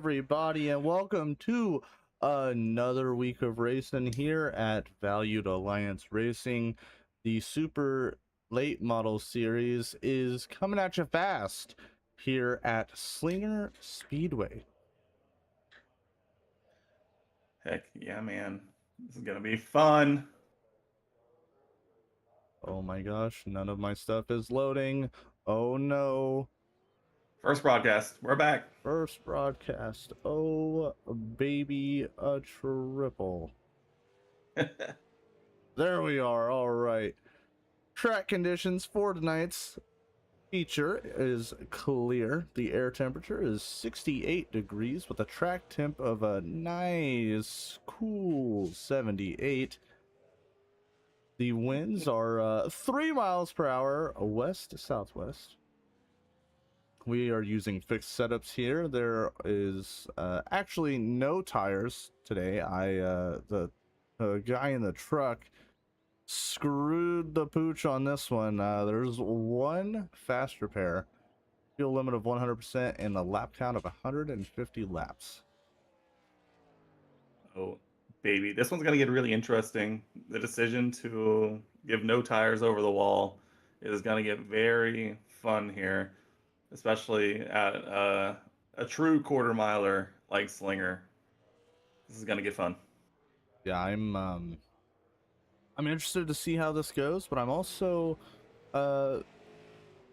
everybody, and welcome to another week of racing here at Valued Alliance Racing. The Super Late Model Series is coming at you fast here at Slinger Speedway. Heck yeah, man. This is gonna be fun. Oh my gosh, none of my stuff is loading. Oh no. First broadcast. We're back. First broadcast. Oh baby, a triple. There we are. All right. Track conditions for tonight's feature is clear. The air temperature is 68 degrees with a track temp of a nice cool 78. The winds are 3 miles per hour west to southwest. We are using fixed setups here. There is actually no tires today. The guy in the truck screwed the pooch on this one. There's one fast repair, fuel limit of 100%, and a lap count of 150 laps. Oh, baby. This one's gonna get really interesting. The decision to give no tires over the wall is gonna get very fun here, especially at a true quarter miler like Slinger. This is gonna get fun. Yeah, I'm interested to see how this goes, but I'm also uh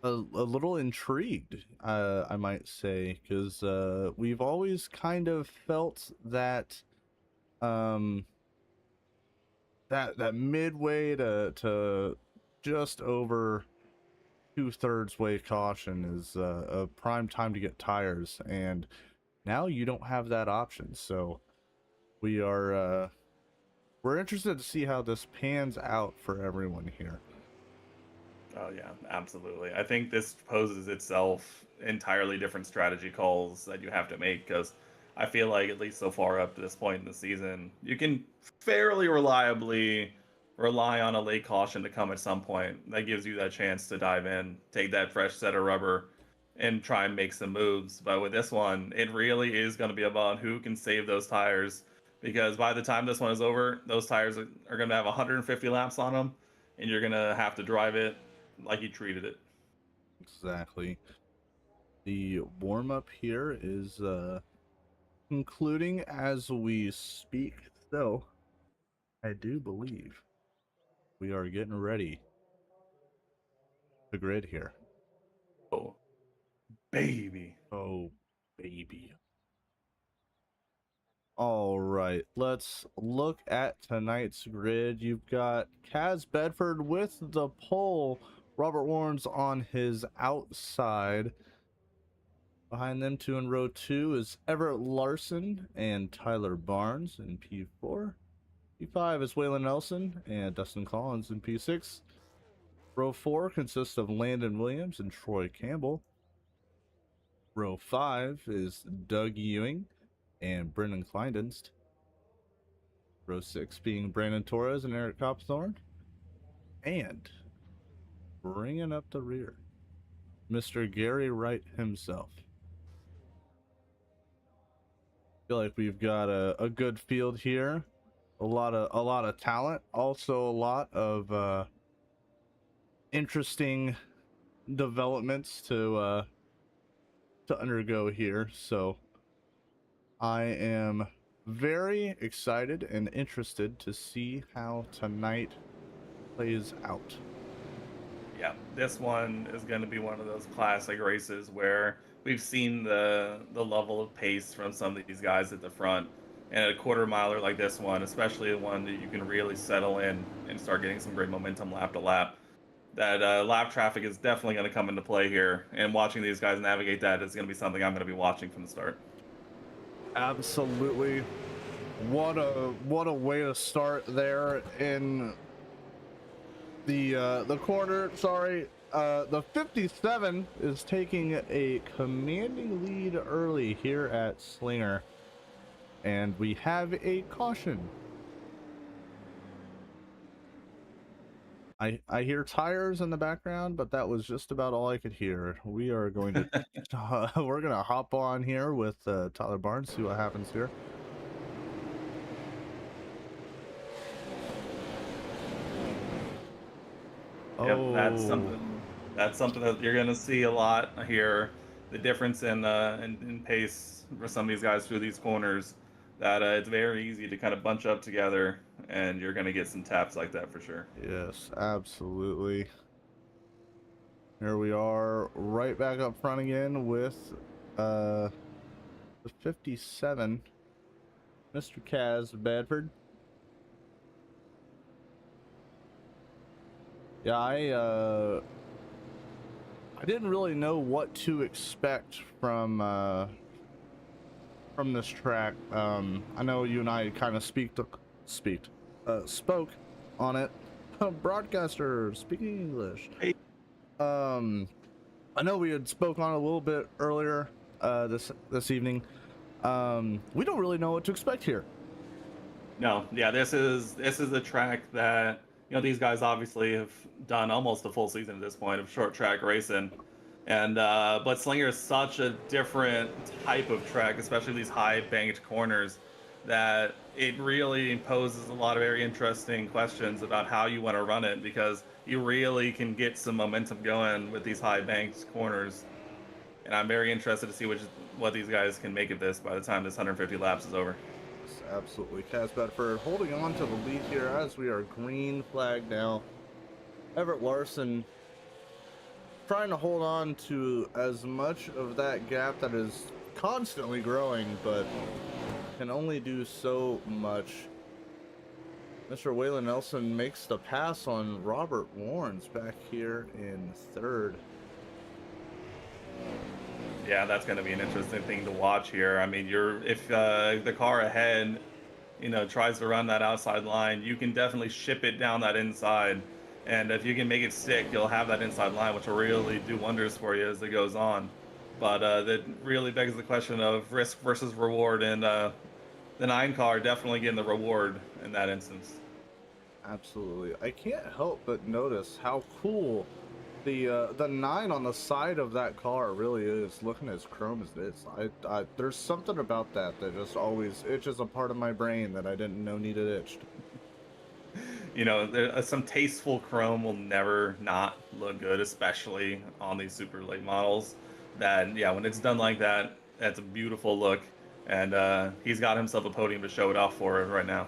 a little intrigued, I might say, because we've always kind of felt that um that midway to just over 2/3 way caution is a prime time to get tires, and now you don't have that option. So we are we're interested to see how this pans out for everyone here. Oh yeah, absolutely. I think this poses itself entirely different strategy calls that you have to make because I feel like at least so far up to this point in the season, you can fairly reliably rely on a late caution to come at some point. That gives you that chance to dive in, take that fresh set of rubber, and try and make some moves. But with this one, it really is going to be about who can save those tires because by the time this one is over, those tires are going to have 150 laps on them, and you're going to have to drive it like you treated it. Exactly. The warm up here is concluding as we speak. So I do believe we are getting ready to grid here. Oh, baby. Oh baby. All right, let's look at tonight's grid. You've got Kaz Bedford with the pole. Robert Warren's on his outside. Behind them, two in row two is Everett Larson and Tyler Barnes in P4. P5 is Waylon Nelson and Dustin Collins in P6. Row four consists of Landon Williams and Troy Campbell. Row five is Doug Ewing and Brendan Kleindienst. Row six being Brandon Torres and Eric Copthorne. And bringing up the rear, Mr. Gary Wright himself. Feel like we've got a good field here, a lot of talent, also a lot of interesting developments to undergo here. So I am very excited and interested to see how tonight plays out. Yeah, this one is going to be one of those classic races where we've seen the level of pace from some of these guys at the front, and at a quarter miler like this one, especially the one that you can really settle in and start getting some great momentum lap to lap. That lap traffic is definitely going to come into play here, and watching these guys navigate that is going to be something I'm going to be watching from the start. Absolutely. What a way to start there in the corner. Sorry, the 57 is taking a commanding lead early here at Slinger, and we have a caution. I hear tires in the background, but that was just about all I could hear. We are going to we're gonna hop on here with Tyler Barnes, see what happens here. Yep, Oh, that's something that you're gonna see a lot here. The difference in pace for some of these guys through these corners. That it's very easy to kind of bunch up together, and you're gonna get some taps like that for sure. yes, absolutely. Here we are, right back up front again with the 57, Mr. Kaz Bedford. Yeah, I didn't really know what to expect from this track. I know you and I kind of spoke on it. Broadcaster speaking English. Hey. I know we had spoke on it a little bit earlier this evening. We don't really know what to expect here. No, yeah, this is a track that these guys obviously have done almost a full season at this point of short track racing, and but Slinger is such a different type of track, especially these high banked corners, that it really poses a lot of very interesting questions about how you want to run it because you really can get some momentum going with these high banked corners, and I'm very interested to see what these guys can make of this by the time this 150 laps is over. Yes, absolutely. Kaz Bedford holding on to the lead here as we are green flag now. Everett Larson trying to hold on to as much of that gap that is constantly growing, but can only do so much. Mr. Waylon Nelson makes the pass on Robert Warnes back here in third. Yeah, that's going to be an interesting thing to watch here. I mean, if the car ahead, tries to run that outside line, you can definitely ship it down that inside, and if you can make it stick, you'll have that inside line, which will really do wonders for you as it goes on. But that really begs the question of risk versus reward, and the 9 car definitely getting the reward in that instance. Absolutely. I can't help but notice how cool the 9 on the side of that car really is, looking as chrome as it is. There's something about that just always itches a part of my brain that I didn't know needed itched. Some tasteful chrome will never not look good, especially on these super late models. That, yeah, when it's done like that, that's a beautiful look, and he's got himself a podium to show it off for right now.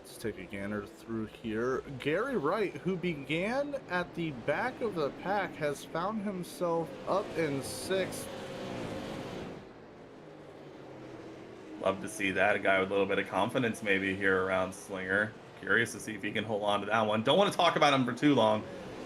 Let's take a gander through here. Gary Wright, who began at the back of the pack, has found himself up in 6th. Love to see that. A guy with a little bit of confidence maybe here around Slinger. Curious to see if he can hold on to that one. Don't want to talk about him for too long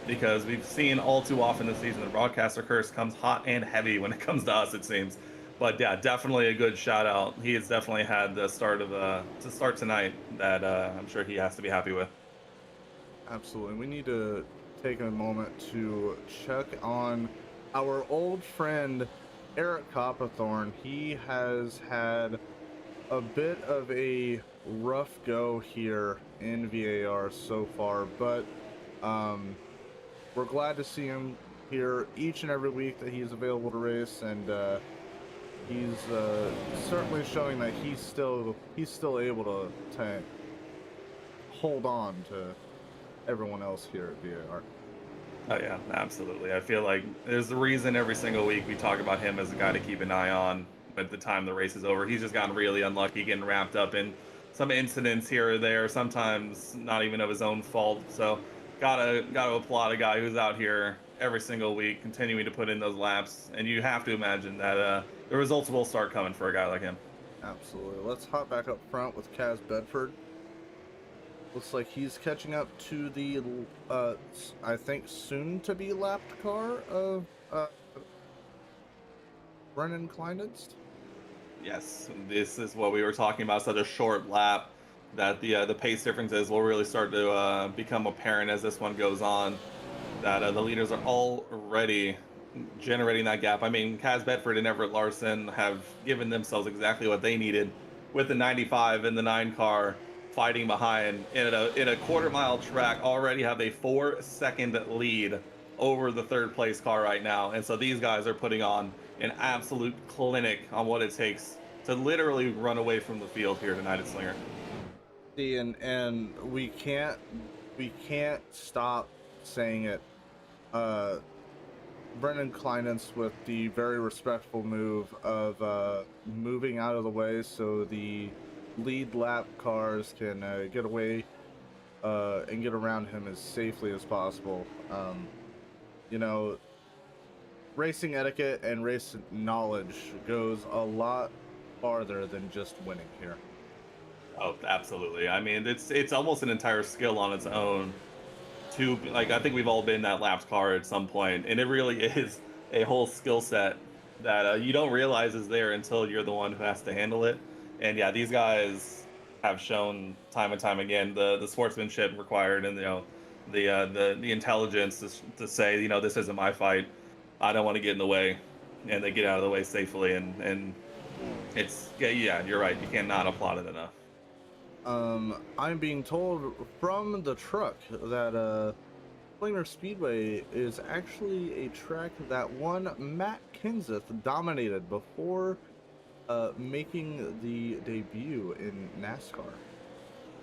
because we've seen all too often this season the broadcaster curse comes hot and heavy when it comes to us, it seems. But yeah, definitely a good shout out. He has definitely had the start to start tonight that I'm sure he has to be happy with. Absolutely. We need to take a moment to check on our old friend Eric Copperthorne. He has had a bit of a rough go here in VAR so far, but we're glad to see him here each and every week that he's available to race, and he's certainly showing that he's still able to hold on to everyone else here at VAR. Oh yeah, absolutely. I feel like there's a reason every single week we talk about him as a guy to keep an eye on. By the time the race is over, he's just gotten really unlucky, getting wrapped up in some incidents here or there. Sometimes not even of his own fault. So, gotta applaud a guy who's out here every single week, continuing to put in those laps. And you have to imagine that the results will start coming for a guy like him. Absolutely. Let's hop back up front with Kaz Bedford. Looks like he's catching up to the, I think, soon-to-be lapped car of Brennan Kleindienst. Yes, this is what we were talking about. Such a short lap that the pace differences will really start to become apparent as this one goes on. That the leaders are already generating that gap. I mean, Kaz Bedford and Everett Larson have given themselves exactly what they needed with the 95 and the 9 car fighting behind in a quarter-mile track already have a 4-second lead over the third place car right now. And so these guys are putting on an absolute clinic on what it takes to literally run away from the field here tonight at Slinger. See, and we can't stop saying it. Brendan Kleinens with the very respectful move of moving out of the way so the lead lap cars can get away and get around him as safely as possible. You know, racing etiquette and race knowledge goes a lot farther than just winning here. Oh, absolutely. I mean, it's almost an entire skill on its own. To like, I think we've all been that laps car at some point, and it really is a whole skill set that you don't realize is there until you're the one who has to handle it. And yeah, these guys have shown time and time again the sportsmanship required, and the intelligence to say, this isn't my fight. I don't want to get in the way, and they get out of the way safely. And it's yeah, you're right. You cannot applaud it enough. I'm being told from the truck that Slinger Speedway is actually a track that one Matt Kenseth dominated before making the debut in NASCAR.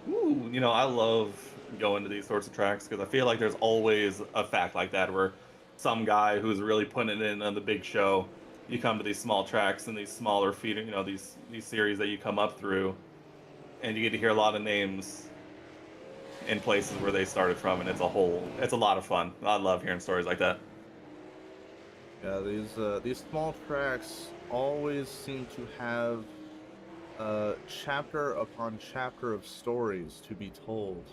Ooh, I love going to these sorts of tracks because I feel like there's always a fact like that where some guy who's really putting it in on the big show, you come to these small tracks and these smaller feeder, these series that you come up through, and you get to hear a lot of names in places where they started from, and it's a lot of fun. I love hearing stories like that. Yeah, these small tracks always seem to have chapter upon chapter of stories to be told.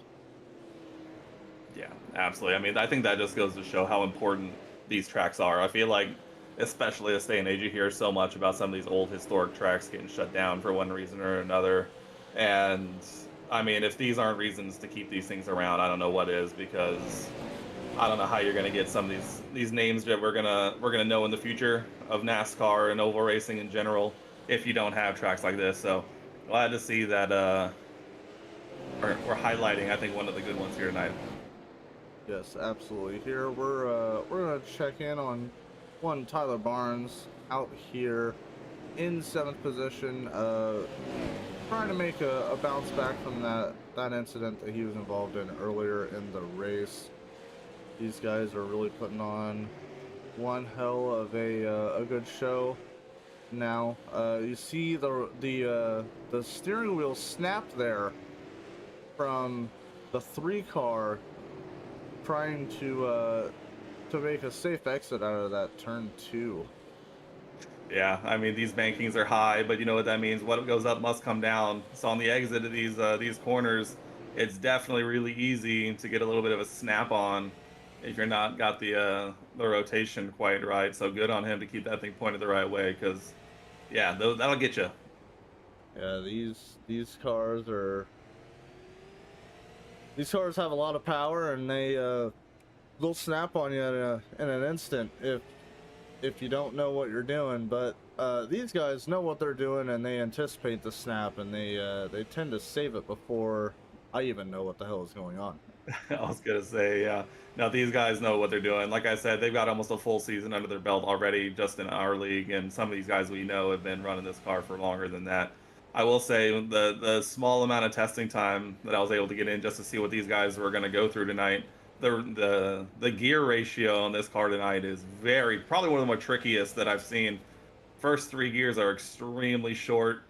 Yeah, absolutely. I mean, I think that just goes to show how important these tracks are. I feel like, especially this day and age, you hear so much about some of these old historic tracks getting shut down for one reason or another. And I mean, if these aren't reasons to keep these things around, I don't know what is, because I don't know how you're gonna get some of these names that we're gonna know in the future of NASCAR and oval racing in general if you don't have tracks like this. So glad to see that we're highlighting, I think, one of the good ones here tonight. Yes, absolutely. Here we're gonna check in on one Tyler Barnes out here in 7th position, trying to make a bounce back from that incident that he was involved in earlier in the race. These guys are really putting on one hell of a good show. Now, you see the steering wheel snapped there from the 3 car trying to make a safe exit out of that turn 2. Yeah, I mean, these bankings are high, but you know what that means. What goes up must come down. So on the exit of these corners, it's definitely really easy to get a little bit of a snap on if you're not got the rotation quite right. So good on him to keep that thing pointed the right way, because yeah, that'll get you. Yeah, these cars have a lot of power, and they'll snap on you in an instant if you don't know what you're doing. But these guys know what they're doing, and they anticipate the snap, and they tend to save it before I even know what the hell is going on. I was gonna say, yeah. Now these guys know what they're doing. Like I said, they've got almost a full season under their belt already, just in our league, and some of these guys we know have been running this car for longer than that. I will say the small amount of testing time that I was able to get in just to see what these guys were going to go through tonight. The gear ratio on this car tonight is probably one of the more trickiest that I've seen. First 3 gears are extremely short,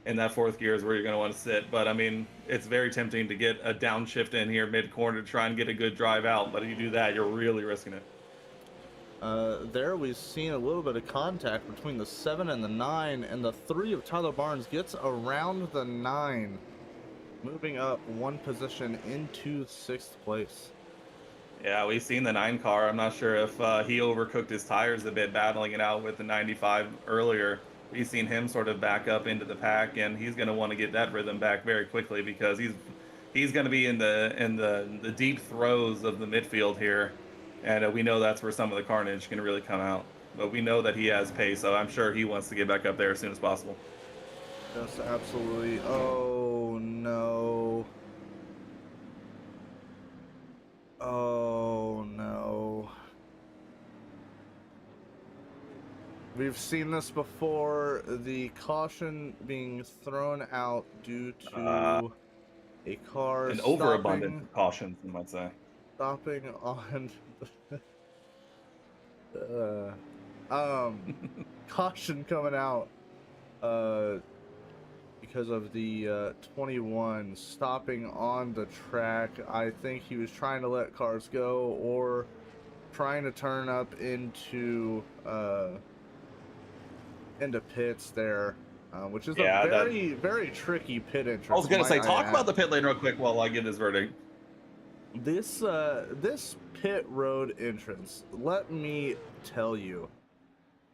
and that fourth gear is where you're going to want to sit. But I mean, it's very tempting to get a downshift in here mid corner to try and get a good drive out. But if you do that, you're really risking it. There we've seen a little bit of contact between the 7 and the 9, and the 3 of Tyler Barnes gets around the 9, moving up one position into 6th place. Yeah, we've seen the 9 car. I'm not sure if he overcooked his tires a bit, battling it out with the 95 earlier. We've seen him sort of back up into the pack, and he's going to want to get that rhythm back very quickly, because he's going to be in the deep throes of the midfield here. And we know that's where some of the carnage can really come out. But we know that he has pace, so I'm sure he wants to get back up there as soon as possible. Yes, absolutely. Oh, no. Oh no. We've seen this before, the caution being thrown out due Uh, to a car an overabundance of cautions, you might say. stopping on um caution coming out uh because of the 21 stopping on the track. I think he was trying to let cars go or trying to turn up into pits there, which is a Yeah, that. very tricky pit I was entrance, gonna might say, I talk about add. the pit lane real quick while I give this verdict. This pit road entrance, let me tell you.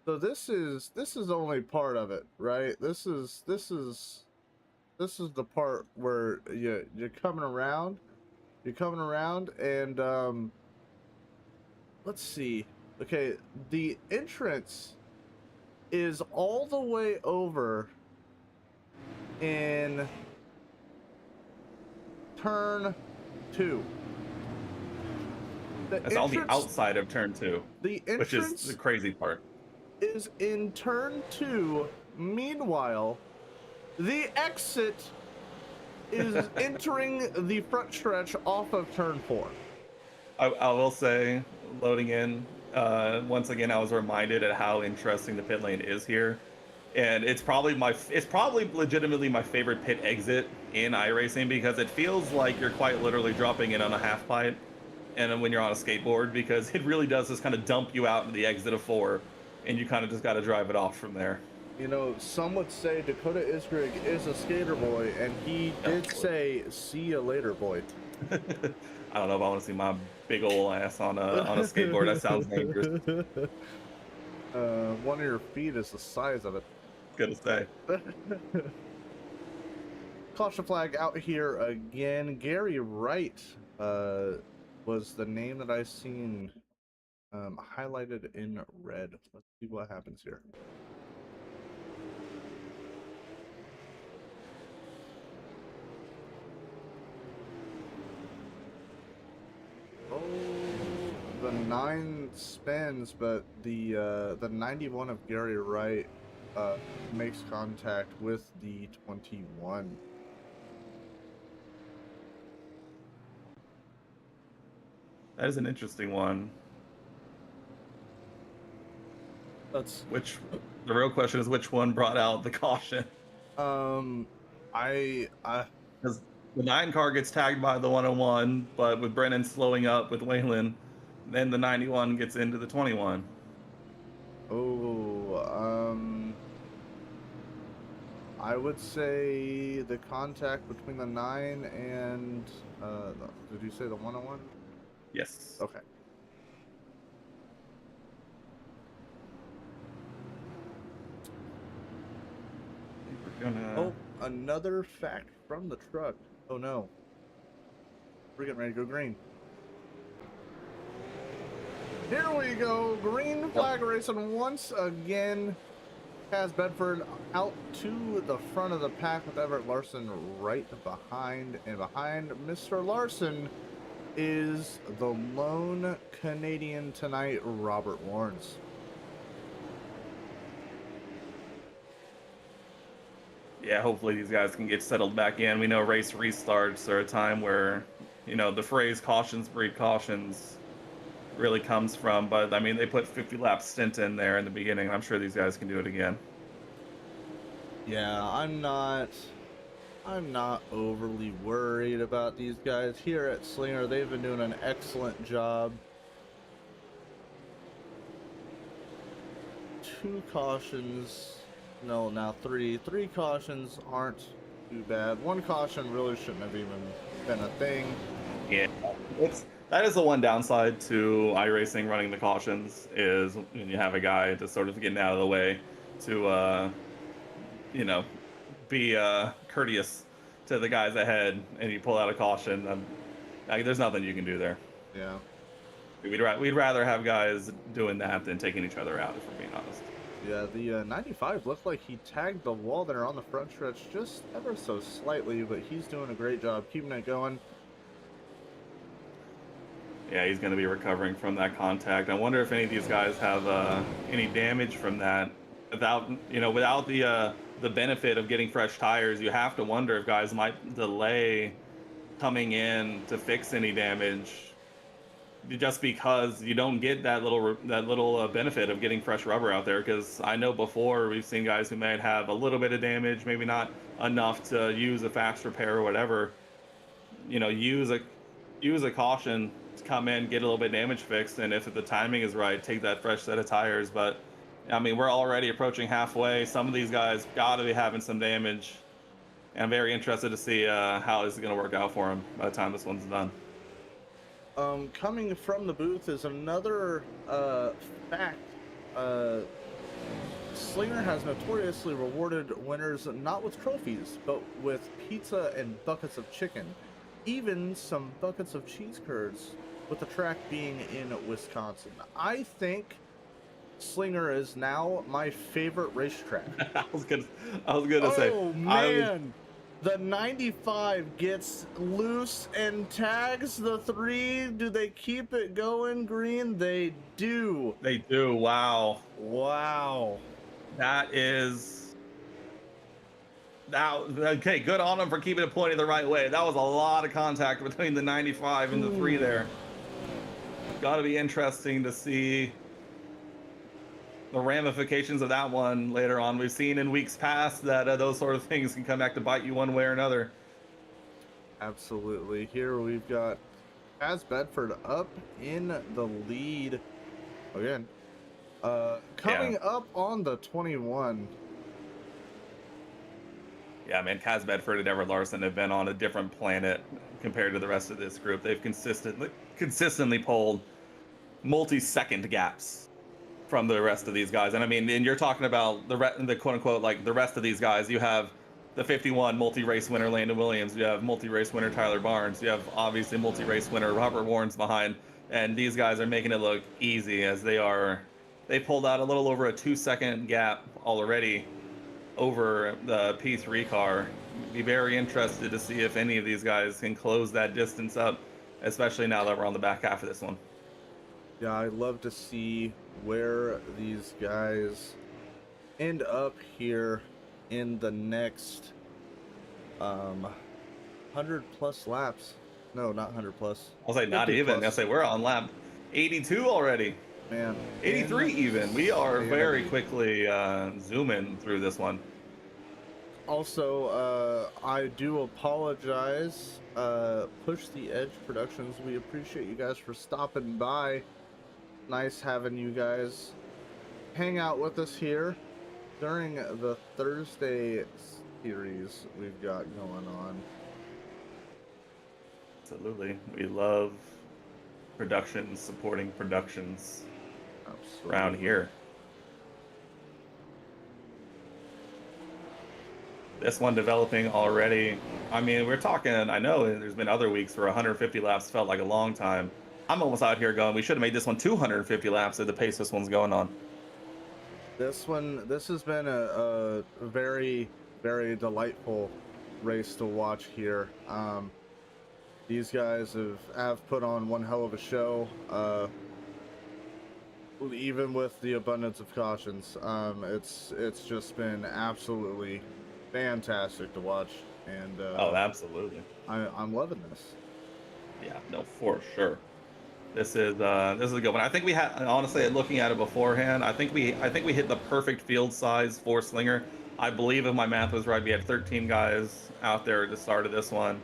So this is only part of it, right? This is the part where you're coming around. You're coming around and let's see. Okay, the entrance is all the way over in turn 2. The That's on the entrance outside of turn 2, the which is the entrance crazy part. is in turn 2. Meanwhile, the exit is entering the front stretch off of turn 4. I will say, loading in, once again, I was reminded at how interesting the pit lane is here, and it's probably legitimately my favorite pit exit in iRacing because it feels like you're quite literally dropping in on a half pipe, and then when you're on a skateboard, because it really does just kind of dump you out into the exit of 4, and you kind of just got to drive it off from there. You know, some would say Dakota Isgrig is a skater boy, and he did say, "See you later, boy." I don't know if I want to see my big old ass on a skateboard. That sounds dangerous. One of your feet is the size of it. Gonna say. Caution flag out here again. Gary Wright was the name that I seen highlighted in red. Let's see what happens here. Oh, the 9 spins, but the 91 of Gary Wright makes contact with the 21. That is an interesting one. That's The real question is which one brought out the caution? I Because the 9 car gets tagged by the 101, but with Brennan slowing up with Waylon, then the 91 gets into the 21. I would say the contact between the 9 and did you say the 101? Yes. Okay. Oh, another fact from the truck. Oh no. We're getting ready to go green. Here we go. Green flag racing once again. Has Bedford out to the front of the pack with Everett Larson right behind. And behind Mr. Larson is the lone Canadian tonight, Robert Warnes. Yeah, hopefully these guys can get settled back in. We know race restarts are a time where, the phrase cautions breed cautions really comes from. But, I mean, they put 50 lap stint in there in the beginning. I'm sure these guys can do it again. Yeah, I'm not overly worried about these guys here at Slinger. They've been doing an excellent job. 2 cautions. No, now 3. 3 cautions aren't too bad. 1 caution really shouldn't have even been a thing. Yeah, that is the one downside to iRacing running the cautions is when you have a guy just sort of getting out of the way to be courteous to the guys ahead, and you pull out a caution. There's nothing you can do there. Yeah. We'd rather have guys doing that than taking each other out, if we're being honest. Yeah, the 95 looked like he tagged the wall there on the front stretch just ever so slightly, but he's doing a great job keeping it going. Yeah, he's going to be recovering from that contact. I wonder if any of these guys have any damage from that. Without the benefit of getting fresh tires, you have to wonder if guys might delay coming in to fix any damage, just because you don't get that little benefit of getting fresh rubber out there. Because I know before we've seen guys who might have a little bit of damage, maybe not enough to use a fast repair or whatever. Use a caution to come in, get a little bit of damage fixed, and if the timing is right, take that fresh set of tires. But I mean, we're already approaching halfway. Some of these guys got to be having some damage, and I'm very interested to see how this is going to work out for them by the time this one's done. Coming from the booth is another fact. Slinger has notoriously rewarded winners not with trophies, but with pizza and buckets of chicken, even some buckets of cheese curds, with the track being in Wisconsin. I think Slinger is now my favorite racetrack. I was gonna say. Oh man, the 95 gets loose and tags the 3. Do they keep it going, Green? They do. They do. Wow. Wow. That is. Now, okay, good on them for keeping it pointed the right way. That was a lot of contact between the 95 and the 3 there. Got to be interesting to see the ramifications of that one later on. We've seen in weeks past that those sort of things can come back to bite you one way or another. Absolutely. Here we've got Kaz Bedford up in the lead again. Coming up on the 21. Yeah, man, Kaz Bedford and Everett Larson have been on a different planet compared to the rest of this group. They've consistently pulled multi-second gaps from the rest of these guys. And I mean, and you're talking about the quote unquote, like the rest of these guys. You have the 51 multi-race winner Landon Williams. You have multi-race winner Tyler Barnes. You have obviously multi-race winner Robert Warren's behind. And these guys are making it look easy as they pulled out a little over a 2-second gap already over the P3 car. Be very interested to see if any of these guys can close that distance up, especially now that we're on the back half of this one. Yeah, I'd love to see where these guys end up here in the next 100 plus laps. No, not 100 plus. I'll say not even. Plus. I'll say we're on lap 82 already. Man, 83 even. We are very quickly zooming through this one. Also, I do apologize. Push the Edge Productions. We appreciate you guys for stopping by. Nice having you guys hang out with us here during the Thursday series we've got going on. Absolutely. We love productions, supporting productions. Absolutely. Around here. This one developing already. I mean, we're talking, I know there's been other weeks where 150 laps felt like a long time. I'm almost out here going, we should have made this one 250 laps at the pace this one's going on. This has been a very, very delightful race to watch here. These guys have put on one hell of a show. Even with the abundance of cautions, it's just been absolutely fantastic to watch, and oh, absolutely, I'm loving this. Yeah, no, for sure. This is a good one. I think we had, honestly, looking at it beforehand, I think we hit the perfect field size for Slinger. I believe if my math was right, we had 13 guys out there at the start of this one.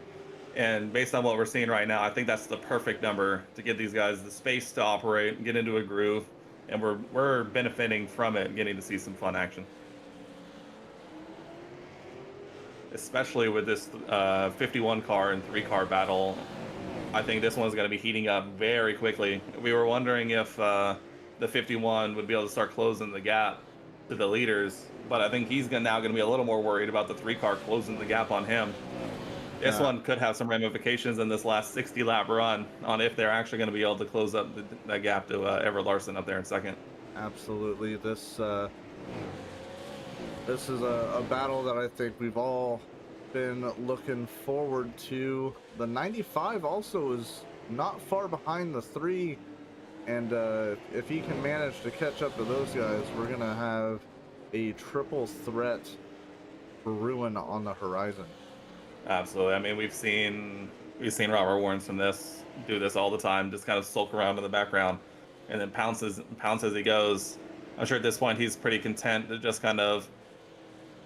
And based on what we're seeing right now, I think that's the perfect number to give these guys the space to operate and get into a groove. And we're benefiting from it, getting to see some fun action. Especially with this 51 car and 3 car battle. I think this one's going to be heating up very quickly. We were wondering if the 51 would be able to start closing the gap to the leaders, but I think he's now going to be a little more worried about the 3 car closing the gap on him. This one could have some ramifications in this last 60 lap run on if they're actually going to be able to close up that gap to Everett Larson up there in second. Absolutely. This is a battle that I think we've all been looking forward to. The 95 also is not far behind the 3, and if he can manage to catch up to those guys, we're gonna have a triple threat for ruin on the horizon. Absolutely. I mean, we've seen Robert Warren from this do this all the time, just kind of sulk around in the background, and then pounce as he goes. I'm sure at this point he's pretty content to just kind of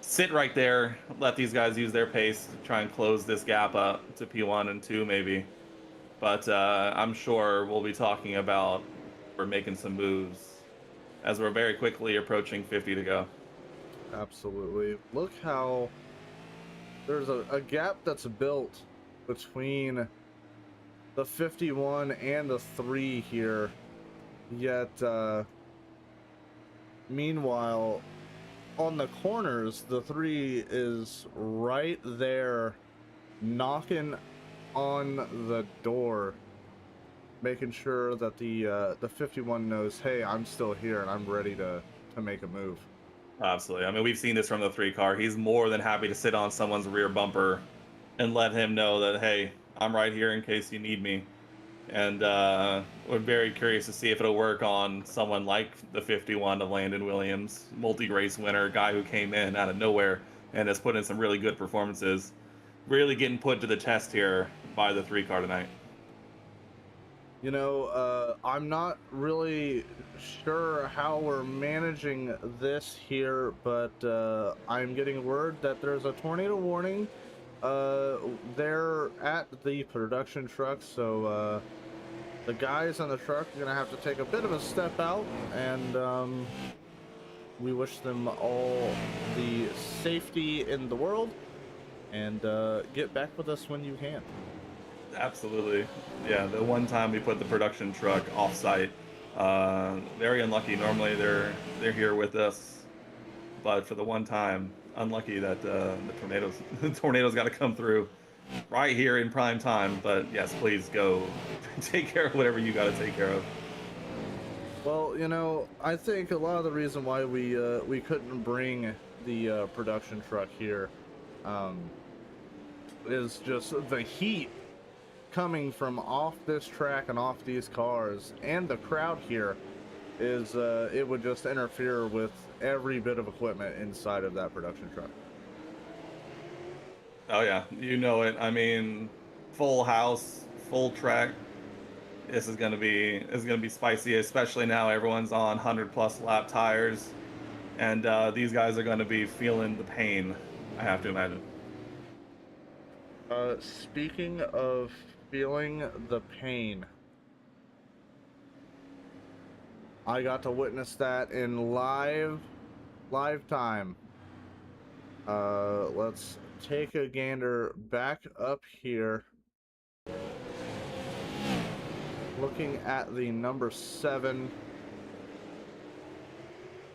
sit right there, let these guys use their pace, try and close this gap up to P1 and 2 maybe. But I'm sure we'll be talking about we're making some moves as we're very quickly approaching 50 to go. Absolutely. Look how there's a gap that's built between the 51 and the 3 here. Yet, meanwhile, on the corners, the 3 is right there knocking on the door, making sure that the 51 knows, hey, I'm still here and I'm ready to make a move. Absolutely. I mean, we've seen this from the 3 car. He's more than happy to sit on someone's rear bumper and let him know that, hey, I'm right here in case you need me. And we're very curious to see if it'll work on someone like the 51 of Landon Williams, multi-race winner, guy who came in out of nowhere and has put in some really good performances. Really getting put to the test here by the 3 car tonight. You know, I'm not really sure how we're managing this here, but I'm getting word that there's a tornado warning there at the production truck, so the guys on the truck are gonna have to take a bit of a step out, and we wish them all the safety in the world, and get back with us when you can. Absolutely. Yeah, the one time we put the production truck off-site, very unlucky. Normally they're here with us, but for the one time, unlucky that the tornado's got to come through right here in prime time. But yes, please go take care of whatever you got to take care of. Well, you know, I think a lot of the reason why we couldn't bring the production truck here is just the heat coming from off this track and off these cars, and the crowd here is it would just interfere with every bit of equipment inside of that production truck. Oh yeah, you know it. I mean, full house, full track. This is gonna be spicy, especially now everyone's on 100+ lap tires, and these guys are gonna be feeling the pain. I have to imagine. Speaking of feeling the pain, I got to witness that in live time. Let's take a gander back up here, looking at the number 7.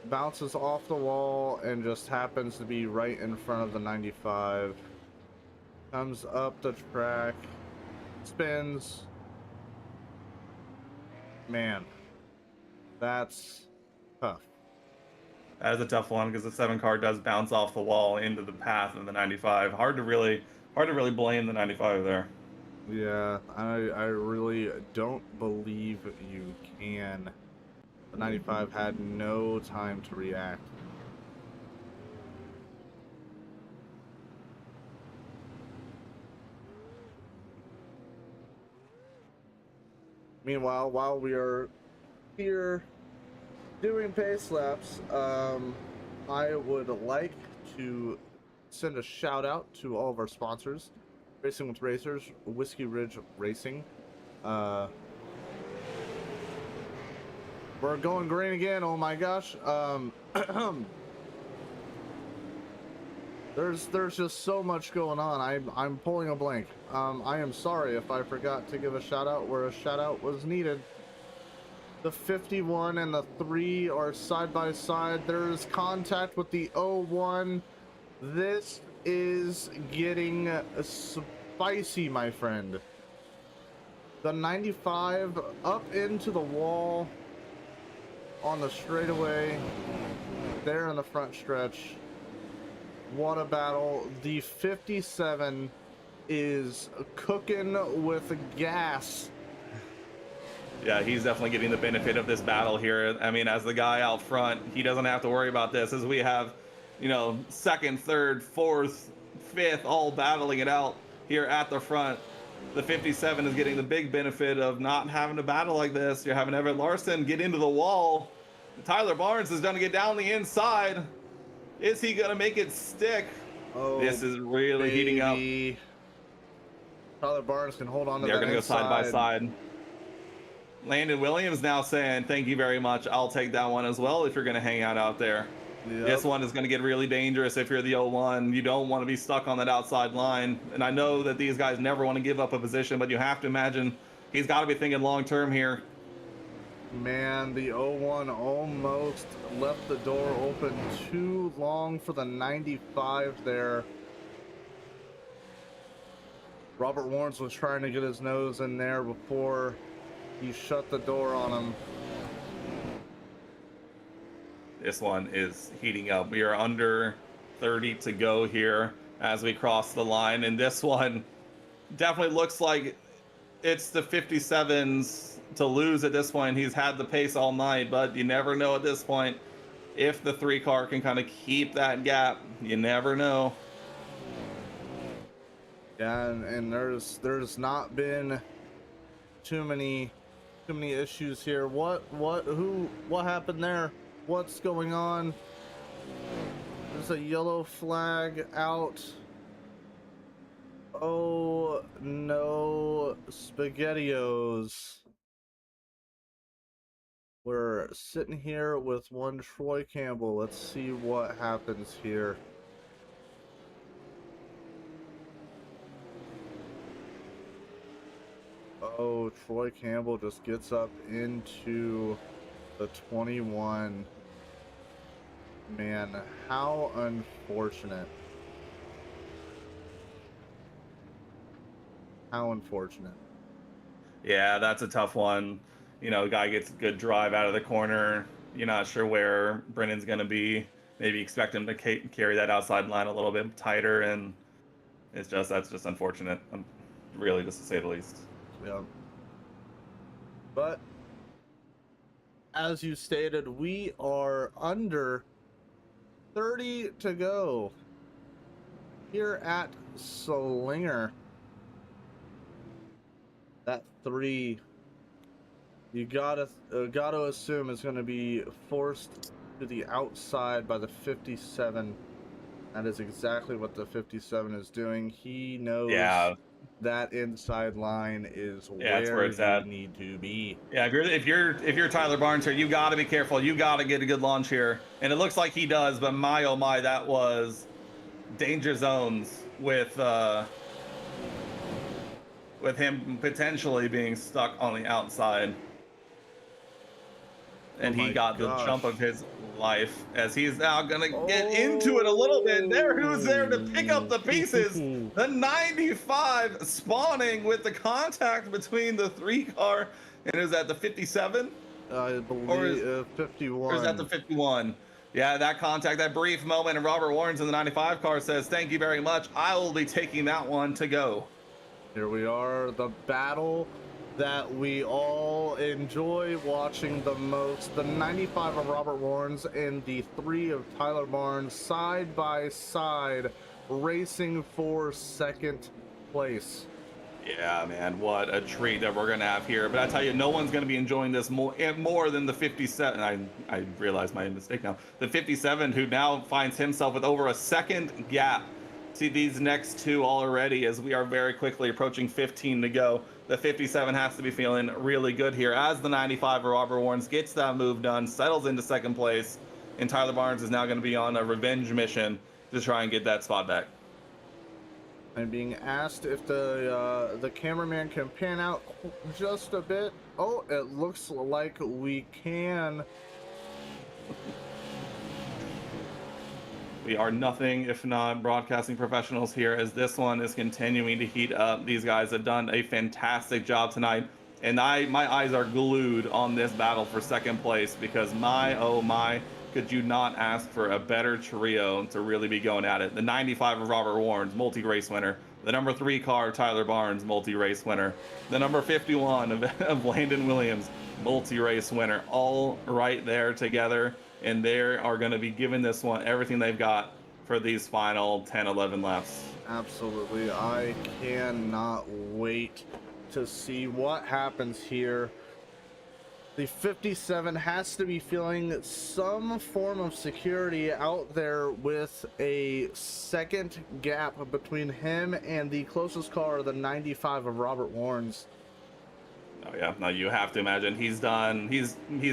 Bounces off the wall and just happens to be right in front of the 95. Comes up the track, spins. Man, that's tough. That is a tough one because the 7 car does bounce off the wall into the path of the 95. Hard to really blame the 95 there. Yeah, I really don't believe you can. The 95 had no time to react. Meanwhile, while we are here doing pace laps, I would like to send a shout out to all of our sponsors: Racing with Racers, Whiskey Ridge Racing. We're going green again. Oh my gosh. There's just so much going on. I'm pulling a blank. I am sorry if I forgot to give a shout out where a shout out was needed. The 51 and the 3 are side by side. There's contact with the 01. This is getting spicy, my friend. The 95 up into the wall on the straightaway there in the front stretch. What a battle. The 57 is cooking with gas Yeah, he's definitely getting the benefit of this battle here. I mean, as the guy out front, he doesn't have to worry about this as we have, second, third, fourth, fifth, all battling it out here at the front. The 57 is getting the big benefit of not having to battle like this. You're having Everett Larson get into the wall. Tyler Barnes is going to get down the inside. Is he going to make it stick? Oh, this is really heating up. Tyler Barnes can hold on to They're that going to go side by side. Landon Williams now saying, thank you very much. I'll take that one as well if you're going to hang out there. Yep. This one is going to get really dangerous if you're the 0-1. You don't want to be stuck on that outside line. And I know that these guys never want to give up a position, but you have to imagine he's got to be thinking long term here. Man, the 0-1 almost left the door open too long for the 95 there. Robert Warnes was trying to get his nose in there before he shut the door on him. This one is heating up. We are under 30 to go here as we cross the line. And this one definitely looks like it's the 57's to lose at this point. He's had the pace all night, but you never know at this point if the 3 car can kind of keep that gap. You never know. Yeah, and there's not been too many issues here. What happened there? What's going on? There's a yellow flag out. Oh no, SpaghettiOs. We're sitting here with one Troy Campbell. Let's see what happens here. Oh, Troy Campbell just gets up into the 21. Man, how unfortunate. How unfortunate. Yeah, that's a tough one. Guy gets a good drive out of the corner. You're not sure where Brennan's going to be. Maybe expect him to carry that outside line a little bit tighter, and that's just unfortunate, really, just to say the least. Yeah. But as you stated, we are under 30 to go here at Slinger. That 3, you gotta assume is going to be forced to the outside by the 57. That is exactly what the 57 is doing. He knows that inside line is where it's at. You need to be. Yeah, if you're Tyler Barnes here, you got to be careful. You got to get a good launch here, and it looks like he does. But my oh my, that was danger zones with him potentially being stuck on the outside. And he got the jump of his life as he's now gonna get into it a little bit. Who's there to pick up the pieces? The 95 spawning with the contact between the 3 car, and is that the 57? I believe 51. Or is that the 51? Yeah, that contact, that brief moment, and Robert Warnes in the 95 car says, thank you very much. I will be taking that one to go. Here we are, the battle that we all enjoy watching the most. The 95 of Robert Warnes and the 3 of Tyler Barnes side by side racing for second place. Yeah, man, what a treat that we're going to have here. But I tell you, no one's going to be enjoying this more than the 57. I realize my mistake now. The 57, who now finds himself with over a second gap to these next 2 already, as we are very quickly approaching 15 to go. The 57 has to be feeling really good here as the 95 of Robert Warnes gets that move done, settles into second place, and Tyler Barnes is now going to be on a revenge mission to try and get that spot back. I'm being asked if the cameraman can pan out just a bit. Oh, it looks like we can. We are nothing if not broadcasting professionals here, as this one is continuing to heat up. These guys have done a fantastic job tonight, and my eyes are glued on this battle for second place, because my oh my, could you not ask for a better trio to really be going at it. The 95 of Robert Warnes, multi-race winner, The number 3 car, Tyler Barnes, multi-race winner. The number 51 of Landon Williams, multi-race winner. All right there together, and they are going to be giving this one everything they've got for these final 10, 11 laps. Absolutely. I cannot wait to see what happens here. The 57 has to be feeling some form of security out there with a second gap between him and the closest car, the 95 of Robert Warnes. Oh yeah, now you have to imagine he's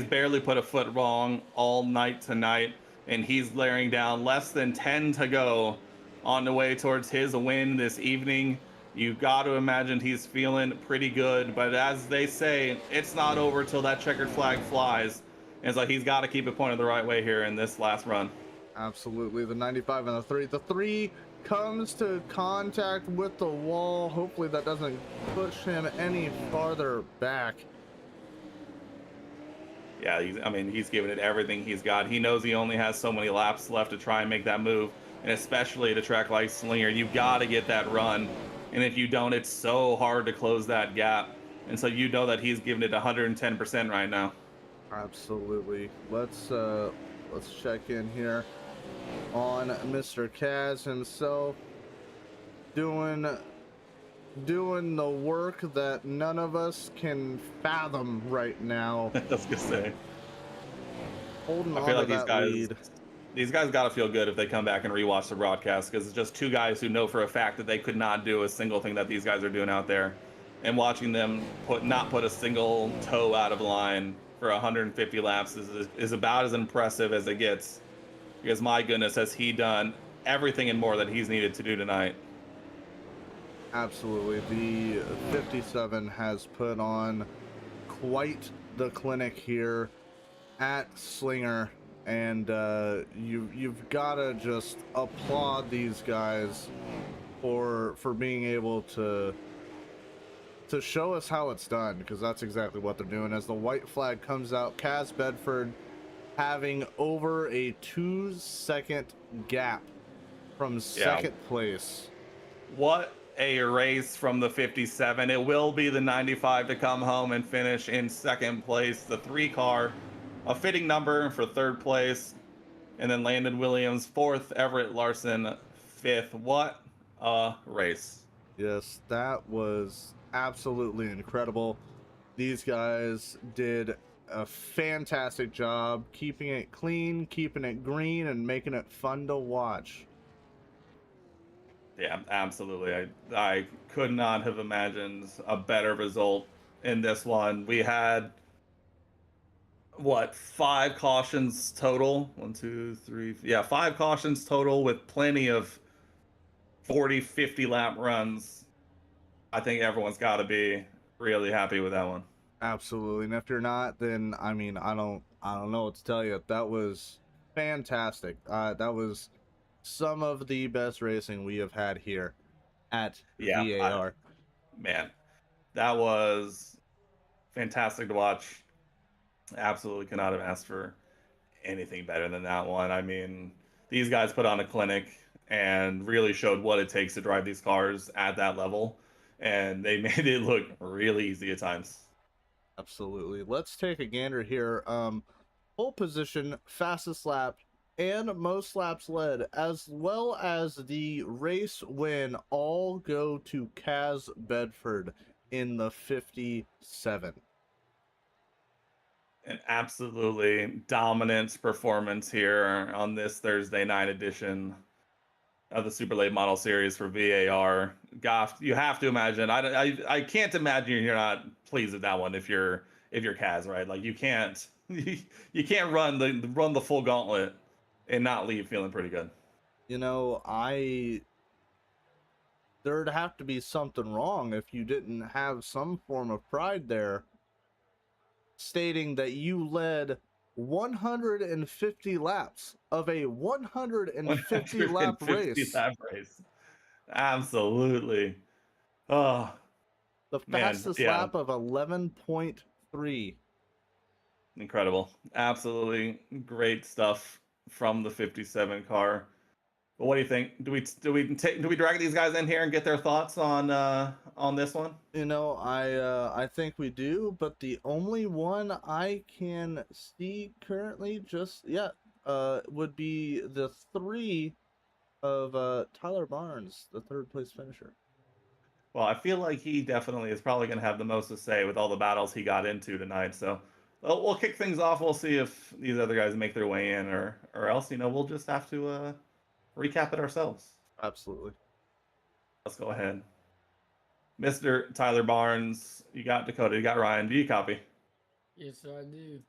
barely put a foot wrong all night tonight, and he's layering down less than 10 to go on the way towards his win this evening. You got to imagine he's feeling pretty good, but as they say, it's not over till that checkered flag flies. And so he's got to keep it pointed the right way here in this last run. Absolutely, the 95 and the 3. The 3 comes to contact with the wall. Hopefully that doesn't push him any farther back. Yeah, he's giving it everything he's got. He knows he only has so many laps left to try and make that move, and especially at a track like Slinger, you've got to get that run. And if you don't, it's so hard to close that gap. And so you know that he's giving it 110% right now. Absolutely. Let's check in here on Mr. Kaz himself, doing the work that none of us can fathom right now. I was gonna say. Holding I on feel to like that lead. these guys got to feel good if they come back and rewatch the broadcast, because it's just two guys who know for a fact that they could not do a single thing that these guys are doing out there, and watching them not put a single toe out of line for 150 laps is about as impressive as it gets. Because my goodness, has he done everything and more that he's needed to do tonight. Absolutely. The 57 has put on quite the clinic here at Slinger, and you've got to just applaud these guys for being able to show us how it's done, because that's exactly what they're doing. As the white flag comes out, Kaz Bedford having over a 2-second gap from second place. What a race from the 57. It will be the 95 to come home and finish in second place. The 3 car, a fitting number for third place. And then Landon Williams, 4th, Everett Larson, 5th. What a race. Yes, that was absolutely incredible. These guys did a fantastic job keeping it clean, keeping it green, and making it fun to watch. Yeah, absolutely. I could not have imagined a better result in this one. We had, what, 5 cautions total? 1, 2, 3. Yeah, 5 cautions total with plenty of 40, 50 lap runs. I think everyone's got to be really happy with that one. Absolutely. And if you're not, then I mean, I don't know what to tell you. That was fantastic. That was some of the best racing we have had here at VAR. Man, that was fantastic to watch. Absolutely could not have asked for anything better than that one. I mean, these guys put on a clinic and really showed what it takes to drive these cars at that level, and they made it look really easy at times. Absolutely. Let's take a gander here. Pole position, fastest lap, and most laps led, as well as the race win, all go to Kaz Bedford in the 57. An absolutely dominant performance here on this Thursday night edition of the Super Late Model Series for VAR. Goff, you have to imagine. I can't imagine you're not pleased with that one if you're Kaz, right? Like you can't you can't run the full gauntlet and not leave feeling pretty good. You know, there'd have to be something wrong if you didn't have some form of pride there, stating that you led 150 laps of a 150 lap race. Absolutely. Oh, The man, fastest yeah. lap of 11.3. Incredible. Absolutely great stuff from the 57 car. But what do you think? Do we drag these guys in here and get their thoughts on this one? I think we do, but the only one I can see currently just yet would be the three of Tyler Barnes, the third place finisher. Well, I feel like he definitely is probably going to have the most to say with all the battles he got into tonight. So we'll kick things off. We'll see if these other guys make their way in, or else we'll just have to recap it ourselves. Absolutely. Let's go ahead. Mr. Tyler Barnes, you got Dakota, you got Ryan. Do you copy? Yes, sir, I do.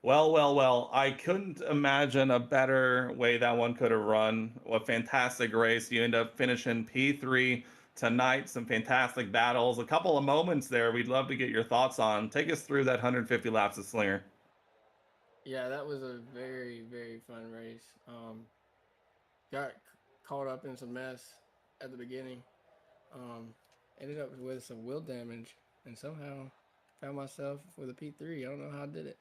Well, well, well. I couldn't imagine a better way that one could have run. A fantastic race. You end up finishing P3 tonight. Some fantastic battles. A couple of moments there we'd love to get your thoughts on. Take us through that 150 laps of Slinger. Yeah, that was a very, very fun race. Got caught up in some mess at the beginning. Um, Ended up with some wheel damage, and somehow found myself with a P3. I don't know how I did it.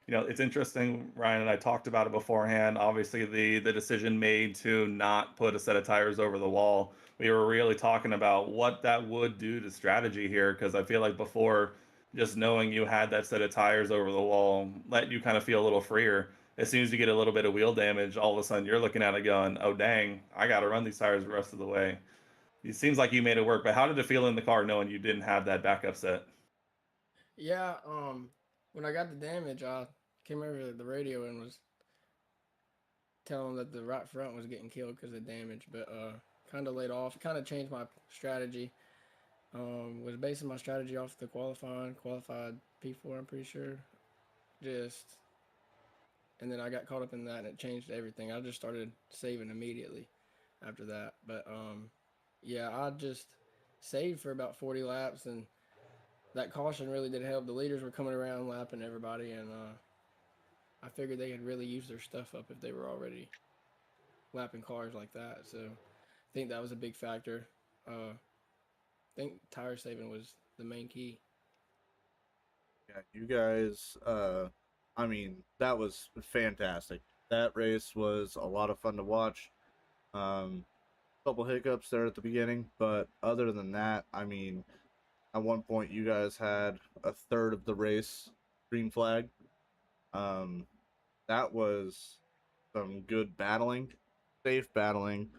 It's interesting. Ryan and I talked about it beforehand. Obviously, the decision made to not put a set of tires over the wall. We were really talking about what that would do to strategy here because I feel like before, just knowing you had that set of tires over the wall let you kind of feel a little freer. As soon as you get a little bit of wheel damage, all of a sudden you're looking at it going, "Oh dang, I got to run these tires the rest of the way." It seems like you made it work, but how did it feel in the car knowing you didn't have that backup set? Yeah, when I got the damage, I came over the radio and was telling them that the right front was getting killed because of damage, but kind of laid off. Kind of changed my strategy. Was basing my strategy off the qualified P4. I'm pretty sure. Just and then I got caught up in that and it changed everything. I just started saving immediately after that. But yeah, I just saved for about 40 laps and that caution really did help. The leaders were coming around lapping everybody and I figured they could really use their stuff up if they were already lapping cars like that. So I think that was a big factor. I think tire saving was the main key. Yeah, you guys, I mean, that was fantastic. That race was a lot of fun to watch. Couple hiccups there at the beginning, but other than that, I mean, at one point you guys had a third of the race green flag. Um, that was some good battling, safe battling.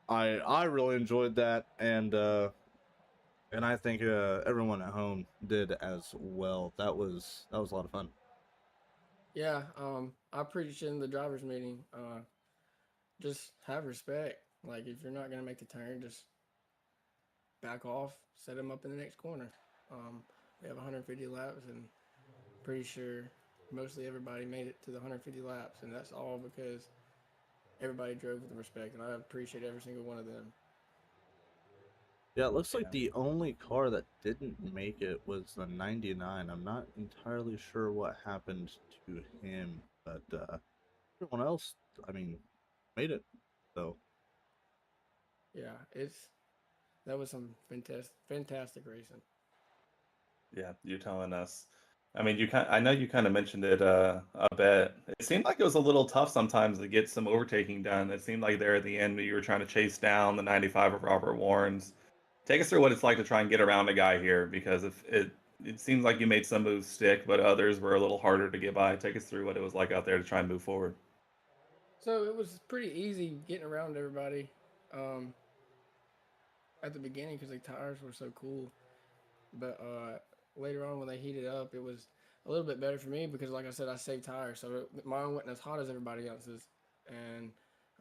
I really enjoyed that, and I think everyone at home did as well. That was a lot of fun. Yeah, I preached in the drivers meeting. Just have respect. Like if you're not gonna make the turn, just back off, set them up in the next corner. We have 150 laps, and pretty sure mostly everybody made it to the 150 laps, and that's all because everybody drove with respect, and I appreciate every single one of them. Yeah, it looks like Yeah. the only car that didn't make it was the 99. I'm not entirely sure what happened to him, but everyone else, I mean, made it. So, Yeah, that was some fantastic racing. Yeah, you're telling us. I mean, I know you kind of mentioned it a bit. It seemed like it was a little tough sometimes to get some overtaking done. It seemed like there at the end you were trying to chase down the 95 of Robert Warren's. Take us through what it's like to try and get around a guy here, because if it seems like you made some moves stick, but others were a little harder to get by. Take us through what it was like out there to try and move forward. So it was pretty easy getting around everybody um, at the beginning because the tires were so cool. But later on, when they heated up, it was a little bit better for me because, like I said, I saved tires, so mine wasn't as hot as everybody else's. And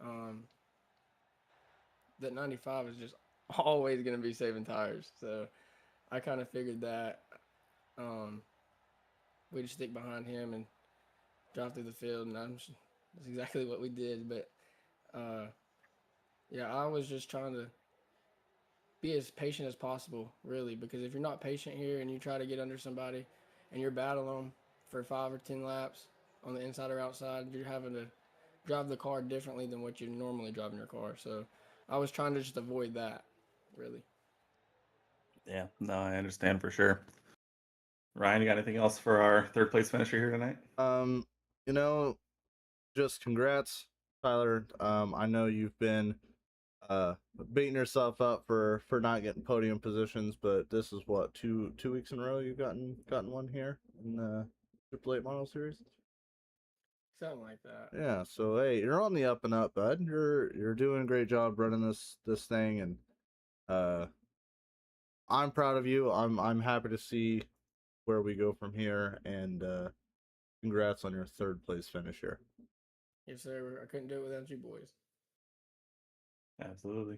um, that 95 is just always going to be saving tires. So I kind of figured that um, we'd stick behind him and drive through the field, and that's exactly what we did. But uh, yeah, I was just trying to be as patient as possible, really, because if you're not patient here and you try to get under somebody and you're battling them for 5 or 10 laps on the inside or outside, you're having to drive the car differently than what you normally drive in your car. So I was trying to just avoid that, really. Yeah, no, I understand for sure. Ryan, you got anything else for our third place finisher here tonight? um, you know, just congrats. Tyler, I know you've been uh beating yourself up for not getting podium positions, but this is what two weeks in a row you've gotten one here in the Triple Eight Model Series. Something like that. Yeah, so hey, you're on the up and up, bud. You're doing a great job running this thing, and uh, I'm proud of you. I'm happy to see where we go from here, and congrats on your third place finish here. Yes, sir. I couldn't do it without you boys. Absolutely.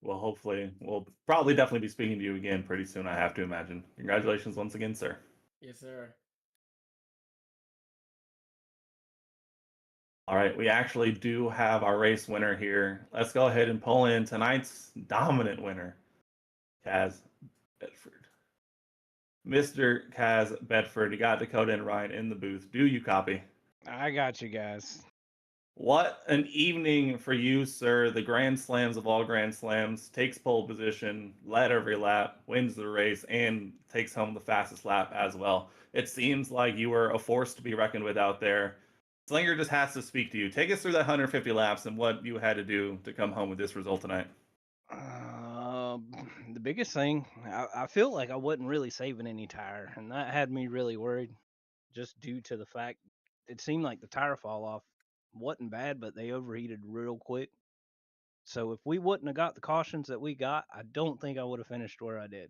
Well, hopefully, we'll probably definitely be speaking to you again pretty soon, I have to imagine. Congratulations once again, sir. Yes, sir. All right, we actually do have our race winner here. Let's go ahead and pull in tonight's dominant winner, Kaz Bedford. Mr. Kaz Bedford, you got Dakota and Ryan in the booth. Do you copy? I got you guys. What an evening for you, sir. The Grand Slams of all Grand Slams, takes pole position, led every lap, wins the race, and takes home the fastest lap as well. It seems like you were a force to be reckoned with out there. Slinger just has to speak to you. Take us through that 150 laps and what you had to do to come home with this result tonight. The biggest thing, I feel like I wasn't really saving any tire, and that had me really worried, just due to the fact it seemed like the tire fall off wasn't bad, but they overheated real quick. So if we wouldn't have got the cautions that we got, I don't think I would have finished where I did.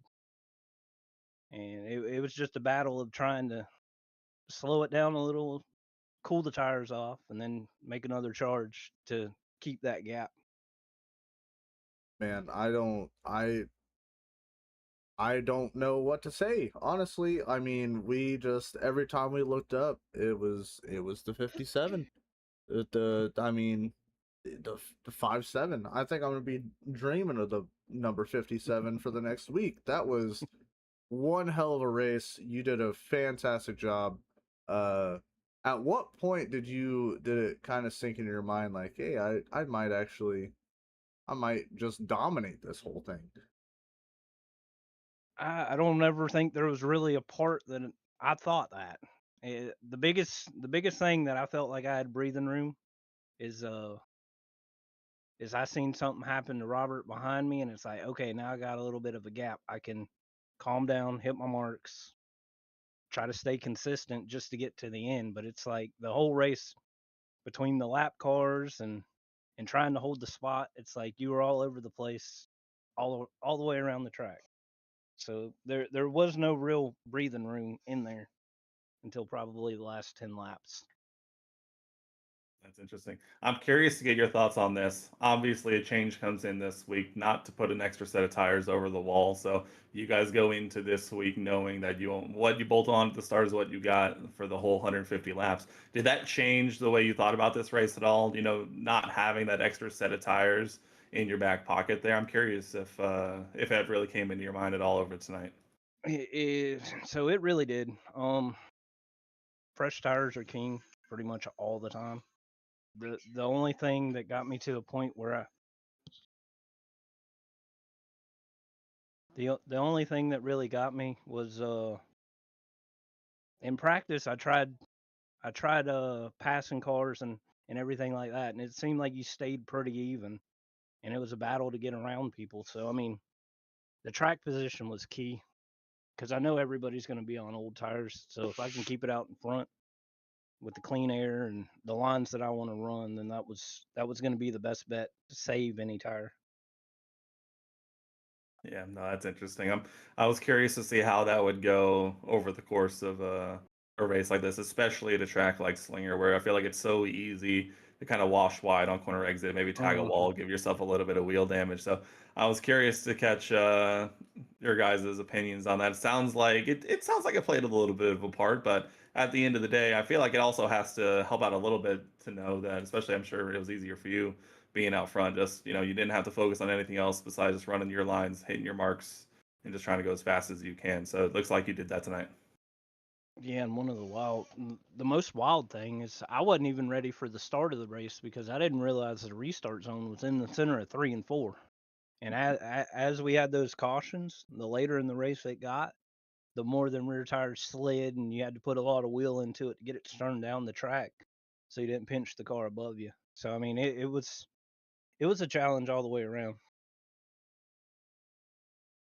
And it was just a battle of trying to slow it down a little, cool the tires off, and then make another charge to keep that gap. Man, I don't know what to say. Honestly, I mean, we just every time we looked up, it was the 57. I mean, the 5-7. I think I'm gonna be dreaming of the number 57 for the next week. That was one hell of a race. You did a fantastic job. At what point did it kind of sink into your mind like, hey, I might just dominate this whole thing? I don't ever think there was really a part that I thought that. The biggest thing that I felt like I had breathing room is I seen something happen to Robert behind me, and it's like, okay, now I got a little bit of a gap. I can calm down, hit my marks, try to stay consistent just to get to the end. But it's like the whole race between the lap cars and trying to hold the spot, it's like you were all over the place, all the way around the track. So there was no real breathing room in there until probably the last 10 laps. That's interesting. I'm curious to get your thoughts on this. Obviously, a change comes in this week, not to put an extra set of tires over the wall. So you guys go into this week knowing that what you bolt on at the start is what you got for the whole 150 laps. Did that change the way you thought about this race at all? Not having that extra set of tires in your back pocket there. I'm curious if that really came into your mind at all over tonight. So it really did. Fresh tires are king pretty much all the time. The only thing that got me to the point where the only thing that really got me was in practice I tried passing cars and everything like that, and it seemed like you stayed pretty even, and it was a battle to get around people. So I mean, the track position was key because I know everybody's going to be on old tires. So if I can keep it out in front with the clean air and the lines that I want to run, then that was going to be the best bet to save any tire. Yeah, no, that's interesting. I was curious to see how that would go over the course of a race like this, especially at a track like Slinger, where I feel like it's so easy to kind of wash wide on corner exit, maybe tag a wall, give yourself a little bit of wheel damage. So I was curious to catch your guys' opinions on that. It sounds like it played a little bit of a part, but at the end of the day, I feel like it also has to help out a little bit to know that, especially I'm sure it was easier for you being out front. Just you didn't have to focus on anything else besides just running your lines, hitting your marks, and just trying to go as fast as you can. So it looks like you did that tonight. Yeah, and the most wild thing is I wasn't even ready for the start of the race because I didn't realize the restart zone was in the center of 3 and 4. And as we had those cautions, the later in the race it got, the more the rear tires slid, and you had to put a lot of wheel into it to get it to turn down the track, so you didn't pinch the car above you. So I mean, it was a challenge all the way around.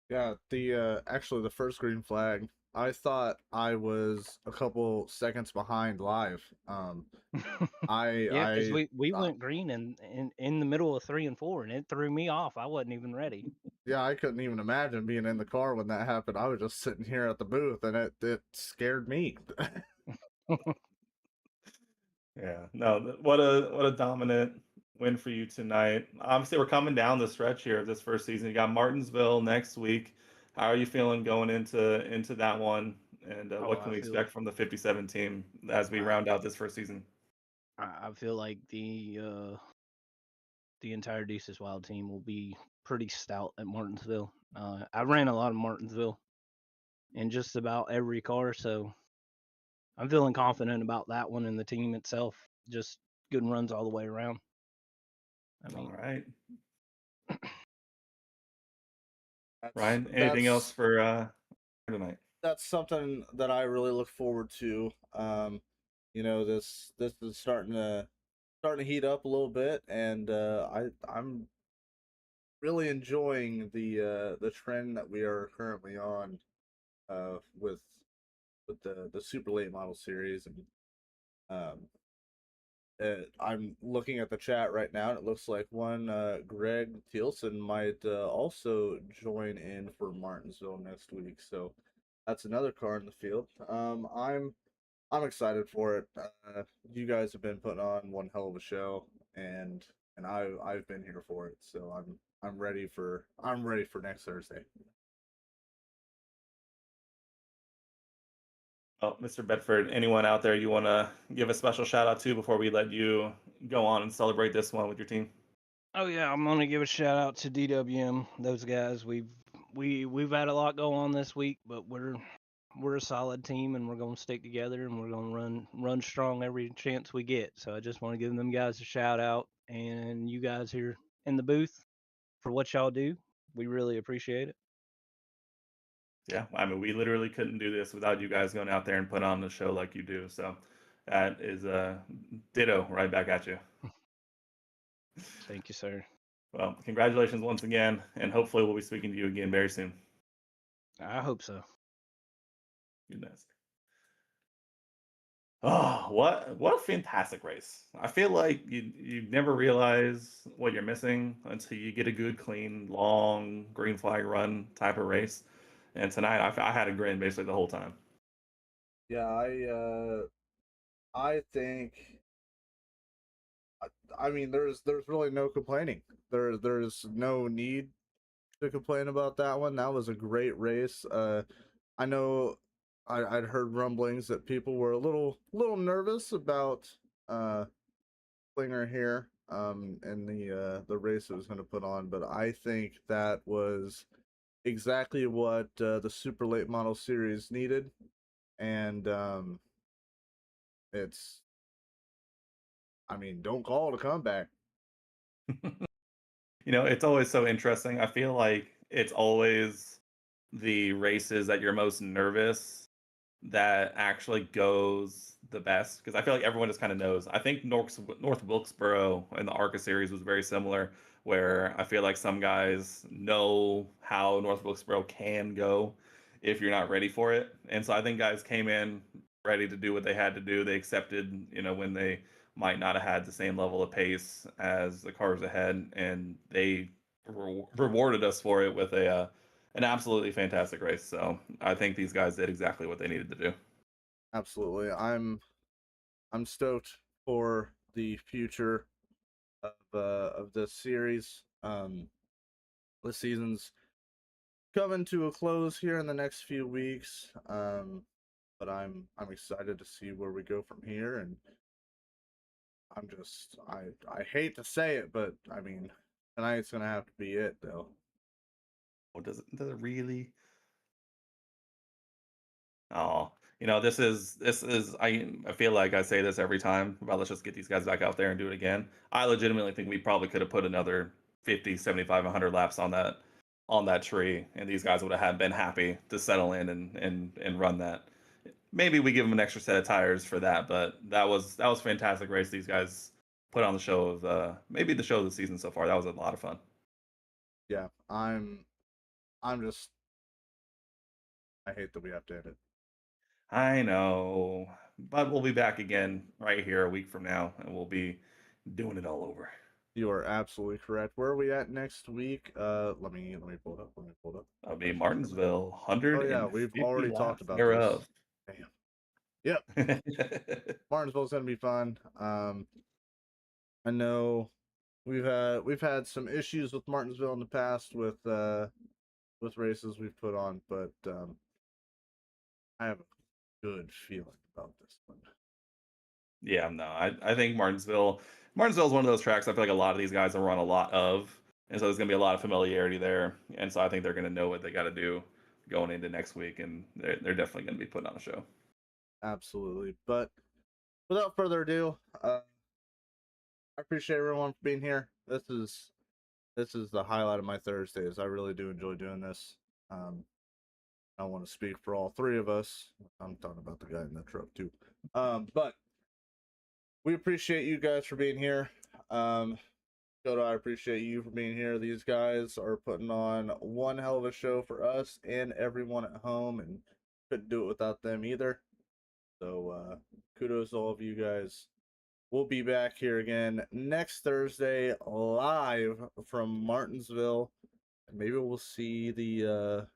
Yeah, the actually the first green flag, I thought I was a couple seconds behind live. Yeah, because I we went green in the middle of 3 and 4, and it threw me off. I wasn't even ready. yeah, I couldn't even imagine being in the car when that happened. I was just sitting here at the booth, and it scared me. Yeah, no, what a dominant win for you tonight. Obviously, we're coming down the stretch here of this first season. You got Martinsville next week. How are you feeling going into that one? And Oh, what can we expect from the 57 team as we I, round out this first season? I feel like the entire Deuces Wild team will be pretty stout at Martinsville. I ran a lot of Martinsville in just about every car, so I'm feeling confident about that one and the team itself. Just good runs all the way around. I All mean, right, that's Ryan. Anything else that's for tonight? that's something that I really look forward to. This is starting to heat up a little bit, and I'm really enjoying the trend that we are currently on with the super late model series. And um I'm looking at the chat right now, and it looks like one Greg Thielson might also join in for Martinsville next week. So that's another car in the field. I'm excited for it. You guys have been putting on one hell of a show, and I've been here for it. So I'm ready for next Thursday. Oh, Mr. Bedford, anyone out there you want to give a special shout out to before we let you go on and celebrate this one with your team? oh yeah, I'm gonna give a shout out to DWM. Those guys, we've had a lot go on this week, but we're a solid team, and we're gonna stick together, and we're gonna run strong every chance we get. So I just want to give them guys a shout out, and you guys here in the booth for what y'all do. We really appreciate it. Yeah, I mean, we literally couldn't do this without you guys going out there and put on the show like you do. So that is a ditto right back at you. Thank you, sir. Well, congratulations once again, and hopefully we'll be speaking to you again very soon. I hope so. Goodness. Oh, what a fantastic race. I feel like you never realize what you're missing until you get a good, clean, long green flag run type of race. And tonight I had a grin basically the whole time. Yeah, I think I mean there's really no complaining. There's no need to complain about that one. That was a great race. I know I'd heard rumblings that people were a little nervous about Slinger here and the race it was going to put on, but I think that was exactly what the super late model series needed, and it's I mean don't call it a comeback. It's always so interesting. I feel like it's always the races that you're most nervous that actually goes the best because I feel like everyone just kind of knows. I think North Wilkesboro in the ARCA series was very similar, where I feel like some guys know how North Wilkesboro can go if you're not ready for it. And so I think guys came in ready to do what they had to do. They accepted, when they might not have had the same level of pace as the cars ahead, and they rewarded us for it with an absolutely fantastic race. So I think these guys did exactly what they needed to do. Absolutely, I'm stoked for the future of this series. The season's coming to a close here in the next few weeks. But I'm excited to see where we go from here, and I hate to say it, but I mean tonight's gonna have to be it though. Well, does it really? Oh, this is I feel like I say this every time about let's just get these guys back out there and do it again. I legitimately think we probably could have put another 50, 75, 100 laps on that tree, and these guys would have been happy to settle in and run that. Maybe we give them an extra set of tires for that, but that was fantastic race. These guys put on the show of maybe the show of the season so far. That was a lot of fun. Yeah, I'm just, I hate that we have to end it. I know, but we'll be back again right here a week from now, and we'll be doing it all over. You are absolutely correct. Where are we at next week? Let me pull it up. Let me pull it up. That'll be Martinsville, 150 Oh yeah, we've already talked laps about thereof. this. Damn. Yep. Martinsville's gonna be fun. I know we've had some issues with Martinsville in the past with races we've put on, but I have a good feeling about this one. Yeah, no, I think Martinsville is one of those tracks I feel like a lot of these guys have run a lot of, and so there's gonna be a lot of familiarity there, and so I think they're gonna know what they got to do going into next week, and they're definitely gonna be putting on a show. Absolutely. But without further ado, I appreciate everyone for being here. This is the highlight of my Thursdays. I really do enjoy doing this. I want to speak for all three of us. I'm talking about the guy in the truck too. But we appreciate you guys for being here. Goto, I appreciate you for being here. These guys are putting on one hell of a show for us and everyone at home, and couldn't do it without them either. So kudos to all of you guys. We'll be back here again next Thursday live from Martinsville. And maybe we'll see the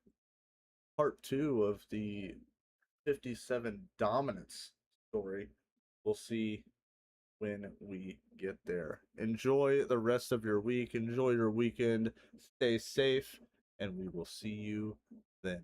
part 2 of the 57 dominance story. We'll see when we get there. Enjoy the rest of your week. Enjoy your weekend. Stay safe, and we will see you then.